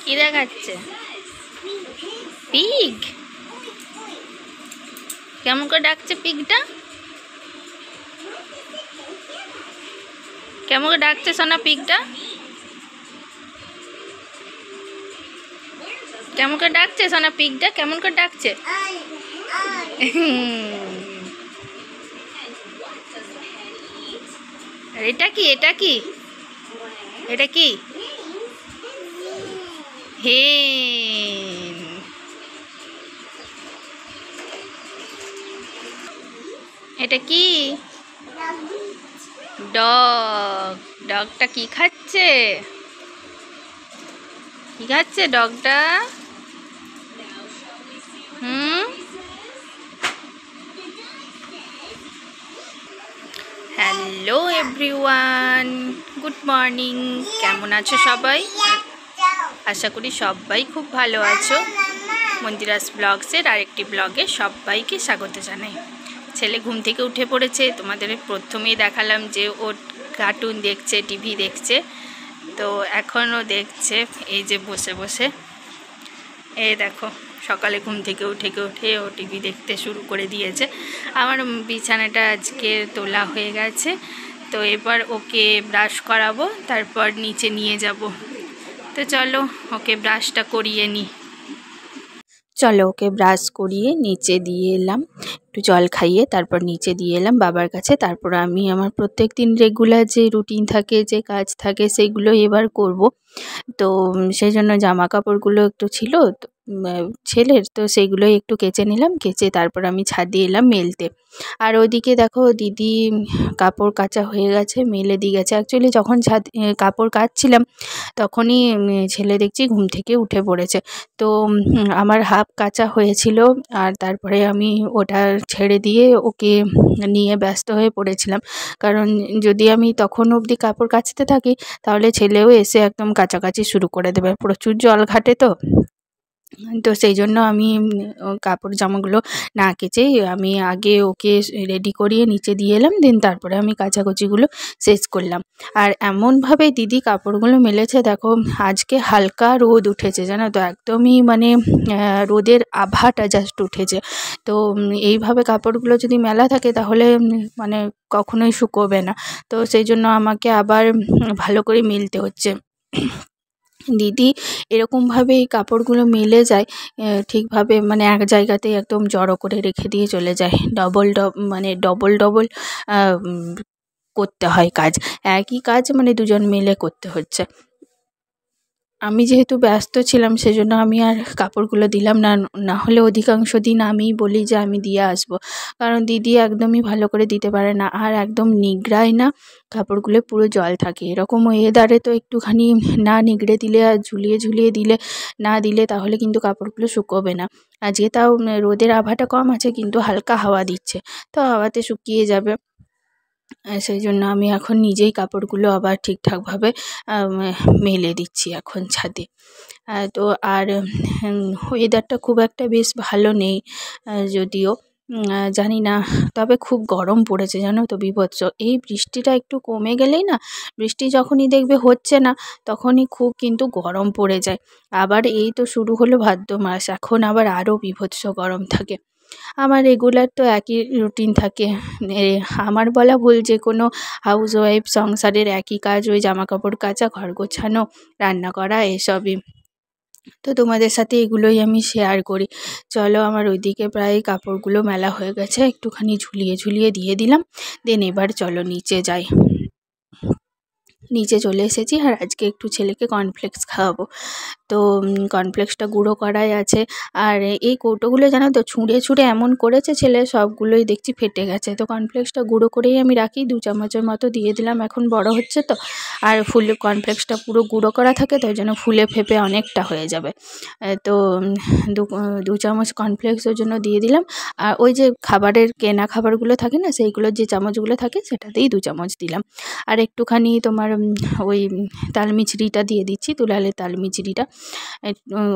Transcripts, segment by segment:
কি দেখাচ্ছে? পিগ? কেমন করে ডাকছে পিগটা? কেমন করে ডাকছে সোনা পিগটা? কেমন করে ডাকছে সোনা পিগটা? কেমন করে ডাকছে? এটা কি? এটা কি? এটা কি? হেন। এটা কি? ডগ। ডগটা কি খাচ্ছে? কি খাচ্ছে ডগটা? Hello everyone, good morning. কেমন আছো সবাই? আশা করি সবাই খুব ভালো আছো। মন্দিরাস ব্লগসের আরেকটি ব্লগে সবাইকে স্বাগত জানাই। ছেলে ঘুম থেকে উঠে পড়েছে। তোমাদের প্রথমেই দেখালাম যে ও কার্টুন দেখছে, টিভি দেখছে। তো এখনও দেখছে, এই যে বসে বসে। এই দেখো, সকালে ঘুম থেকে উঠে ও টিভি দেখতে শুরু করে দিয়েছে। আমার বিছানাটা আজকে তোলা হয়ে গেছে। তো এবার ওকে ব্রাশ করাবো, তারপর নিচে নিয়ে যাব। তো চলো ওকে ব্রাশটা করিয়ে নিই। চলো ওকে ব্রাশ করিয়ে নিচে দিয়ে এলাম, একটু জল খাইয়ে তারপর নিচে দিয়ে এলাম বাবার কাছে। তারপর আমি আমার প্রত্যেক দিন রেগুলার যে রুটিন থাকে, যে কাজ থাকে, সেইগুলো এবার করব। তো সেই জন্য জামা কাপড়গুলো একটু ছিল ছেলের, তো সেইগুলোই একটু কেচে নিলাম। কেচে তারপর আমি ছাদে এলাম মেলতে। আর ওইদিকে দেখো দিদি কাপড় কাচা হয়ে গেছে, মেলে দিয়ে গেছে। অ্যাকচুয়ালি যখন কাপড় কাচছিলাম তখনই ছেলে দেখছি ঘুম থেকে উঠে পড়েছে। তো আমার হাফ কাচা হয়েছিল, আর তারপরে আমি ওটা ছেড়ে দিয়ে ওকে নিয়ে ব্যস্ত হয়ে পড়েছিলাম। কারণ যদি আমি তখন অবধি কাপড় কাচতে থাকি তাহলে ছেলেও এসে একদম কাচাকাচি শুরু করে দেবে। প্রচুর জল ঘাটে তো সেই জন্য আমি কাপড় জামাগুলো না কেচেই আমি আগে ওকে রেডি করিয়ে নিচে দিয়ে এলাম, দেন তারপরে আমি কাচাকুচিগুলো শেষ করলাম। আর এমনভাবে দিদি কাপড়গুলো মেলেছে, দেখো আজকে হালকা রোদ উঠেছে, জানো তো, একদমই মানে রোদের আভাটা জাস্ট উঠেছে। তো এইভাবে কাপড়গুলো যদি মেলা থাকে তাহলে মানে কখনোই শুকোবে না। তো সেই জন্য আমাকে আবার ভালো করে মেলতে হচ্ছে। দিদি এরকমভাবে এই কাপড়গুলো মেলে যায় ঠিকভাবে, মানে এক জায়গাতেই একদম জড়ো করে রেখে দিয়ে চলে যায়। ডবল করতে হয় কাজ, একই কাজ মানে দুজন মিলে করতে হচ্ছে। আমি যেহেতু ব্যস্ত ছিলাম সেজন্য আমি আর কাপড়গুলো দিলাম না। না হলে অধিকাংশ দিন আমিই বলি যে আমি দিয়ে আসবো, কারণ দিদি একদমই ভালো করে দিতে পারে না, আর একদম নিগড়ায় না, কাপড়গুলো পুরো জল থাকে। এরকম ওয়েদারে তো একটুখানি না নিগড়ে দিলে আর ঝুলিয়ে দিলে না দিলে তাহলে কিন্তু কাপড়গুলো শুকোবে না। আজকে তাও রোদের আভাটা কম আছে, কিন্তু হালকা হাওয়া দিচ্ছে, তো হাওয়াতে শুকিয়ে যাবে। সেই জন্য আমি এখন নিজেই কাপড়গুলো আবার ঠিকঠাকভাবে মেলে দিচ্ছি এখন ছাদে। তো আর ওয়েদারটা খুব একটা বেশ ভালো নেই, যদিও জানি না, তবে খুব গরম পড়েছে, জানো তো, বীভৎস। এই বৃষ্টিটা একটু কমে গেলেই না, বৃষ্টি যখনই দেখবে হচ্ছে না তখনই খুব কিন্তু গরম পড়ে যায়। আবার এই তো শুরু হলো ভাদ্র মাস, এখন আবার আরও বীভৎস গরম থাকে। আমার রেগুলার তো একই রুটিন থাকে। আমার বলা ভুল, যে কোনো হাউসওয়াইফ সংসারের একই কাজ, ওই জামাকাপড় কাচা, ঘর গোছানো, রান্না করা, এসবই। তো তোমাদের সাথে এগুলোই আমি শেয়ার করি। চলো আমার ওইদিকে প্রায় কাপড়গুলো মেলা হয়ে গেছে, একটুখানি ঝুলিয়ে দিয়ে দিলাম, দেন এবার চলো নিচে যাই। নিচে চলে এসেছি, আর আজকে একটু ছেলেকে কর্নফ্লেক্স খাওয়াবো। তো কর্নফ্লেক্সটা গুঁড়ো করাই আছে। আর এই কৌটোগুলো জানো তো ছুঁড়ে ছুঁড়ে এমন করেছে ছেলে, সবগুলোই দেখছি ফেটে গেছে। তো কর্নফ্লেক্সটা গুঁড়ো করেই আমি রাখি, 2 চামচের মতো দিয়ে দিলাম, এখন বড় হচ্ছে তো। আর কর্নফ্লেক্সটা পুরো গুঁড়ো করা থাকে তো, ওই জন্য ফুলে ফেপে অনেকটা হয়ে যাবে। তো 2 চামচ কর্নফ্লেক্স ওর জন্য দিয়ে দিলাম। আর ওই যে খাবারের কেনা খাবারগুলো থাকে না, সেইগুলোর যে চামচগুলো থাকে সেটাতেই 2 চামচ দিলাম। আর একটুখানি তোমার ওই তালমিছরিটা দিয়ে দিচ্ছি, তুলালে তালমিছরিটা,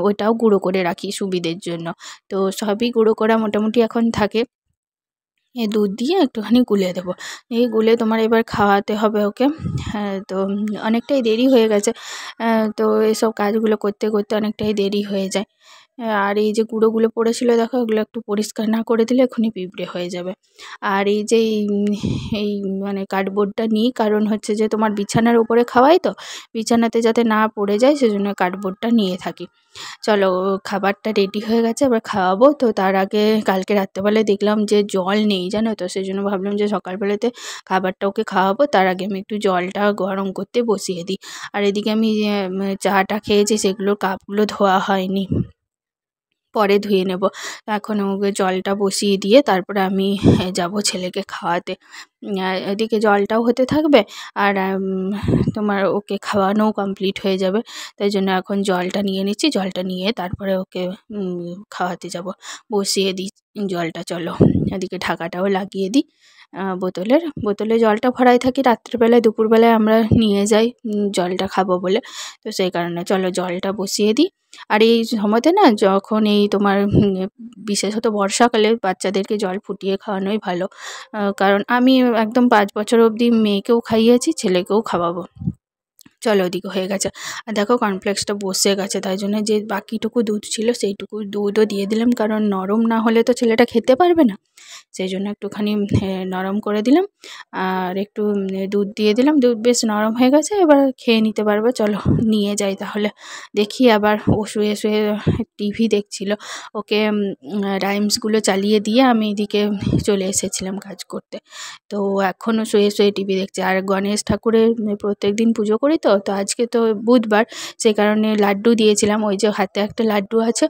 ওইটাও গুঁড়ো করে রাখি সুবিধের জন্য। তো সবই গুঁড়ো করা মোটামুটি এখন থাকে। এই দুধ দিয়ে একটুখানি গুলে দেবো, এই গুলে তোমার এবার খাওয়াতে হবে ওকে। হ্যাঁ, তো অনেকটাই দেরি হয়ে গেছে, তো এসব কাজগুলো করতে করতে অনেকটাই দেরি হয়ে যায়। আর এই যে গুঁড়োগুলো পড়েছিল দেখো, এগুলো একটু পরিষ্কার না করে দিলে এখনই পিঁপড়ে হয়ে যাবে। আর এই যে এই মানে কার্ডবোর্ডটা নিই, কারণ হচ্ছে যে তোমার বিছানার উপরে খাওয়াই তো, বিছানাতে যাতে না পড়ে যায় সেজন্য কার্ডবোর্ডটা নিয়ে থাকি। চলো, খাবারটা রেডি হয়ে গেছে, এবার খাওয়াবো। তো তার আগে কালকে রাত্রেবেলায় দেখলাম যে জল নেই জানো তো, সেজন্য ভাবলাম যে সকালবেলাতে খাবারটা ওকে খাওয়াবো, তার আগে আমি একটু জলটা গরম করতে বসিয়ে দিই। আর এদিকে আমি চাটা খেয়েছি, সেগুলোর কাপগুলো ধোয়া হয়নি, পরে ধুয়ে নেব। এখন ওকে জলটা বসিয়ে দিয়ে তারপরে আমি যাব ছেলেকে খাওয়াতে। এদিকে জলটাও হতে থাকবে, আর তোমার ওকে খাওয়ানোও কমপ্লিট হয়ে যাবে। তাই জন্য এখন জলটা নিয়ে নিচ্ছি, জলটা নিয়ে তারপরে ওকে খাওয়াতে যাব। বসিয়ে দিই জলটা, চলো এদিকে ঢাকাটাও লাগিয়ে দিই। বোতলে জলটা ভরাই থাকি রাত্রিবেলায়, দুপুরবেলায় আমরা নিয়ে যাই জলটা খাবো বলে, তো সেই কারণে চলো জলটা বসিয়ে দিই। আর এই সময়তে না, যখন এই তোমার বিশেষত বর্ষাকালে বাচ্চাদেরকে জল ফুটিয়ে খাওয়ানোই ভালো, কারণ আমি একদম 5 বছর অবধি মেয়েকেও খাইয়েছি, ছেলেকেও খাওয়াবো। চলো ওদিকে হয়ে গেছে, আর দেখো কর্নফ্লেক্সটা বসে গেছে, তাই জন্য যে বাকিটুকু দুধ ছিল সেইটুকু দুধও দিয়ে দিলাম, কারণ নরম না হলে তো ছেলেটা খেতে পারবে না, সেই জন্য একটুখানি নরম করে দিলাম। আর একটু দুধ দিয়ে দিলাম, দুধ বেশ নরম হয়ে গেছে, এবার খেয়ে নিতে পারবে। চলো নিয়ে যাই তাহলে। দেখি আবার ও শুয়ে শুয়ে টিভি দেখছিল, ওকে রাইমসগুলো চালিয়ে দিয়ে আমি এদিকে চলে এসেছিলাম কাজ করতে। তো এখনও শুয়ে শুয়ে টিভি দেখছে। আর গণেশ ঠাকুরের প্রত্যেক দিন পুজো করি তো, তো আজকে তো বুধবার, সেই কারণে লাড্ডু দিয়েছিলাম। ওই যে হাতে একটা লাড্ডু আছে,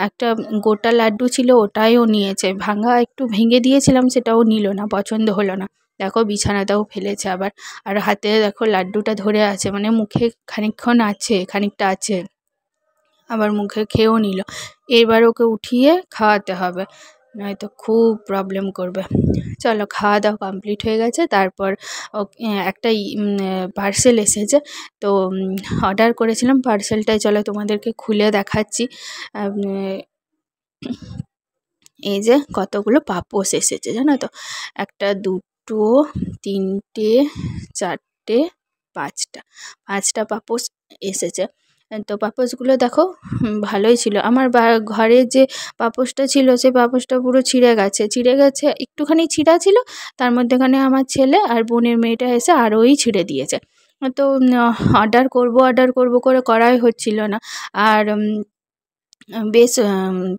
একটা গোটা লাড্ডু ছিল, ওটাই ও নিয়েছে। ভাঙা একটু ভেঙে দিয়েছিলাম, সেটাও নিল না, পছন্দ হলো না। দেখো বিছানাটাও ফেলেছে আবার, আর হাতে দেখো লাড্ডুটা ধরে আছে, মানে মুখে খানিকটা আছে, আবার মুখে খেয়েও নিল। এবার ওকে উঠিয়ে খাওয়াতে হবে, নয়তো খুব প্রবলেম করবে। চলো খাওয়া দাওয়া কমপ্লিট হয়ে গেছে, তারপর একটা পার্সেল এসেছে, তো অর্ডার করেছিলাম পার্সেলটাই, চলো তোমাদেরকে খুলে দেখাচ্ছি। এই যে কতগুলো পাপোশ এসেছে জানো তো, 1 2 3 4 5টা পাপোশ এসেছে। তো পাপোশগুলো দেখো ভালোই ছিল। আমার ঘরে যে পাপোশটা ছিল, সেই পাপোশটা পুরো ছিঁড়ে গেছে, একটুখানি ছিঁড়া ছিল, তার মধ্যেখানে আমার ছেলে আর বোনের মেয়েটা এসে আরোই ছিঁড়ে দিয়েছে। তো অর্ডার করব করে করাই হচ্ছিল না। আর বেশ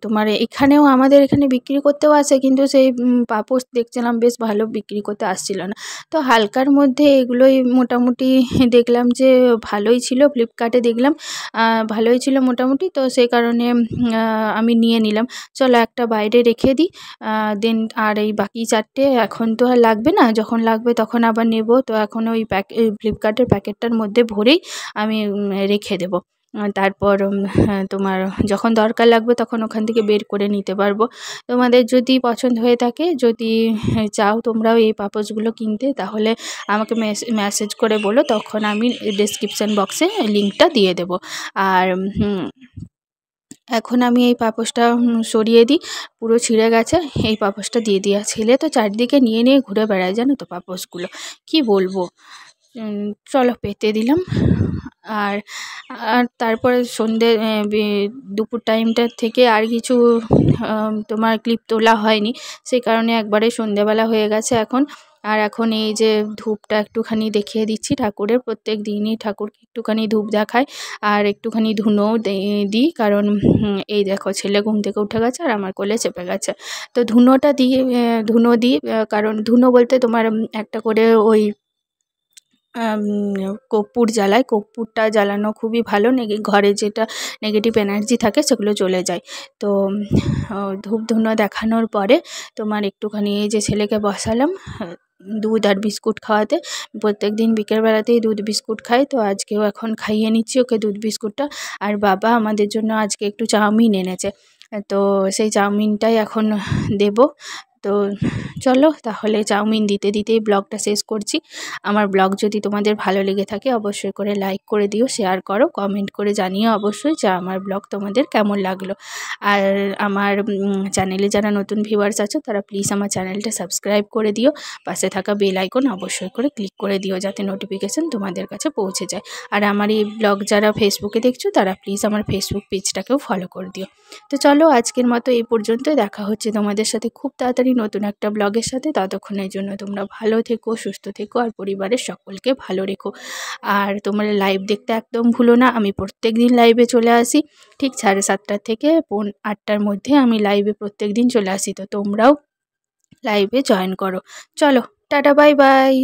তোমার এখানেও আমাদের এখানে বিক্রি করতেও আসে, কিন্তু সেই পাপোশ দেখছিলাম বেশ ভালো বিক্রি করতে আসছিল না। তো হালকার মধ্যে এগুলোই মোটামুটি দেখলাম যে ভালোই ছিল, ফ্লিপকার্টে দেখলাম ভালোই ছিল মোটামুটি, তো সেই কারণে আমি নিয়ে নিলাম। চলো একটা বাইরে রেখে দিই, দেন আর এই বাকি 4টে এখন তো আর লাগবে না, যখন লাগবে তখন আবার নেব। তো এখন ওই ফ্লিপকার্টের প্যাকেটটার মধ্যে ভরেই আমি রেখে দেবো। তারপর তোমার যখন দরকার লাগবে তখন ওখান থেকে বের করে নিতে পারবো। তোমাদের যদি পছন্দ হয়ে থাকে, যদি চাও তোমরাও এই পাপোশগুলো কিনতে, তাহলে আমাকে মেসেজ করে বলো, তখন আমি ডেসক্রিপশান বক্সে লিঙ্কটা দিয়ে দেবো। আর এখন আমি এই পাপোশটা সরিয়ে দিই, পুরো ছিঁড়ে গেছে, এই পাপোশটা দিয়ে দিই। আর ছেলে তো চারদিকে নিয়ে নিয়ে ঘুরে বেড়ায় জানো তো পাপোশগুলো, কি বলবো। চলো পেতে দিলাম। আর তারপরে দুপুর টাইমটার থেকে আর কিছু তোমার ক্লিপ তোলা হয়নি, সেই কারণে একবারে সন্ধেবেলা হয়ে গেছে এখন। আর এখন এই যে ধূপটা একটুখানি দেখিয়ে দিচ্ছি ঠাকুরের, প্রত্যেক দিনই ঠাকুরকে একটুখানি ধূপ দেখায়, আর একটুখানি ধুনোও দিই, কারণ এই দেখো ছেলে ঘুম থেকে উঠে গেছে আর আমার কোলে চেপে গেছে। তো ধুনো দিই, কারণ ধুনো বলতে তোমার একটা করে ওই কর্পূর জ্বালাই। কর্পূরটা জ্বালানো খুবই ভালো, ঘরে যেটা নেগেটিভ এনার্জি থাকে সেগুলো চলে যায়। তো ধূপ ধুনো দেখানোর পরে তোমার একটুখানি এই যে ছেলেকে বসালাম দুধ আর বিস্কুট খাওয়াতে। প্রত্যেক দিন বিকেলবেলাতেই দুধ বিস্কুট খাই, তো আজকেও এখন খাইয়ে নিচ্ছি ওকে দুধ বিস্কুটটা। আর বাবা আমাদের জন্য আজকে একটু চাউমিন এনেছে, তো সেই চাউমিনটাই এখন দেব। তো চলো তাহলে চাউমিন দিতে দিতেই ব্লগটা শেষ করছি। আমার ব্লগ যদি তোমাদের ভালো লেগে থাকে অবশ্যই করে লাইক করে দিও, শেয়ার করো, কমেন্ট করে জানিও অবশ্যই যে আমার ব্লগ তোমাদের কেমন লাগলো। আর আমার চ্যানেলে যারা নতুন ভিউয়ার্স আছো তারা প্লিজ আমার চ্যানেলটা সাবস্ক্রাইব করে দিও, পাশে থাকা বেল আইকন অবশ্যই করে ক্লিক করে দিও যাতে নোটিফিকেশান তোমাদের কাছে পৌঁছে যায়। আর আমার এই ব্লগ যারা ফেসবুকে দেখছো তারা প্লিজ আমার ফেসবুক পেজটাকেও ফলো করে দিও। তো চলো আজকের মতো এই পর্যন্ত, দেখা হচ্ছে তোমাদের সাথে খুব তাড়াতাড়ি নতুন একটা ব্লগের সাথে। ততক্ষণের জন্য তোমরা ভালো থেকো, সুস্থ থেকো আর পরিবারের সকলকে ভালো রেখো। আর তোমরা লাইভ দেখতে একদম ভুলো না, আমি প্রত্যেক দিন লাইভে চলে আসি ঠিক 7:30 থেকে 8টার মধ্যে আমি লাইভে প্রত্যেক দিন চলে আসি, তো তোমরাও লাইভে জয়েন করো। চলো টাটা, বাই বাই।